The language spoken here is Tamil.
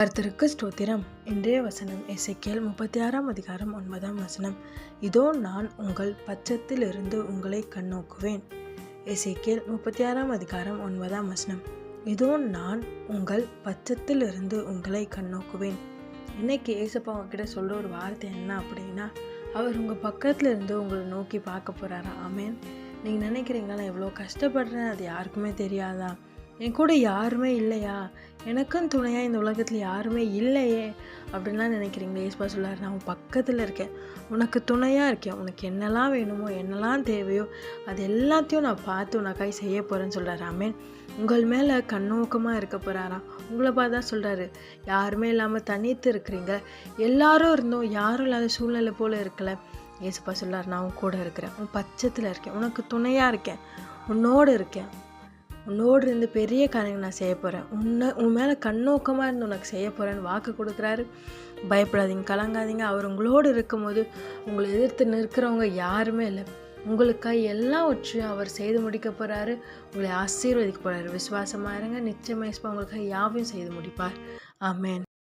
கர்த்தருக்கு ஸ்தோத்திரம். இன்றைய வசனம் எசேக்கியேல் 36:9. இதோ நான் உங்கள் பட்சத்திலிருந்து உங்களை கண்ணோக்குவேன். எசேக்கியேல் 36:9. இதோ நான் உங்கள் பட்சத்திலிருந்து உங்களை கண்ணோக்குவேன். இன்னைக்கு ஏசப்பா உங்ககிட்ட சொல்ற ஒரு வார்த்தை என்ன அப்படின்னா, அவர் உங்கள் பக்கத்துல இருந்து உங்களை நோக்கி பார்க்க போறாரா. ஆமேன். நீங்கள் நினைக்கிறீங்களா, நான் எவ்வளோ கஷ்டப்படுறேன், அது யாருக்குமே தெரியாதா, என் கூட யாருமே இல்லையா, எனக்கும் துணையாக இந்த உலகத்தில் யாருமே இல்லையே அப்படின்லாம் நினைக்கிறீங்களே. ஏசப்பா சொல்லார், நான் உன் பக்கத்தில் இருக்கேன், உனக்கு துணையாக இருக்கேன், உனக்கு என்னெல்லாம் வேணுமோ என்னெல்லாம் தேவையோ அது எல்லாத்தையும் நான் பார்த்து உனக்காய் செய்ய போகிறேன்னு சொல்கிறார். ஆமேன். உங்கள் மேலே கண்ணோக்கமாக இருக்க போகிறாராம். உங்களை பார்த்து தான் சொல்கிறாரு, யாருமே இல்லாமல் தனித்து இருக்கிறீங்க, எல்லாரும் இருந்தோம் யாரும் இல்லாத சூழ்நிலை போல் இருக்கல. ஏசப்பா சொல்லார், நான் உன் கூட இருக்கிறேன், உன் பட்சத்தில் இருக்கேன், உனக்கு துணையாக இருக்கேன், உன்னோடு இருக்கேன், உன்னோடு இருந்து பெரிய காரியங்கள் நான் செய்ய போகிறேன், உன் மேலே கண்ணோக்கமாக இருந்து உனக்கு செய்ய போகிறேன்னு வாக்கு கொடுக்குறாரு. பயப்படாதீங்க, கலங்காதீங்க. அவர் உங்களோடு இருக்கும்போது உங்களை எதிர்த்து நிற்கிறவங்க யாருமே இல்லை. உங்களுக்காக எல்லாவற்றையும் அவர் செய்து முடிக்க போகிறாரு. உங்களை ஆசீர்வதிக்க போகிறாரு. விசுவாசமாக இருங்க, நிச்சயமாக உங்களுக்காக யாவையும் செய்து முடிப்பார். ஆமேன்.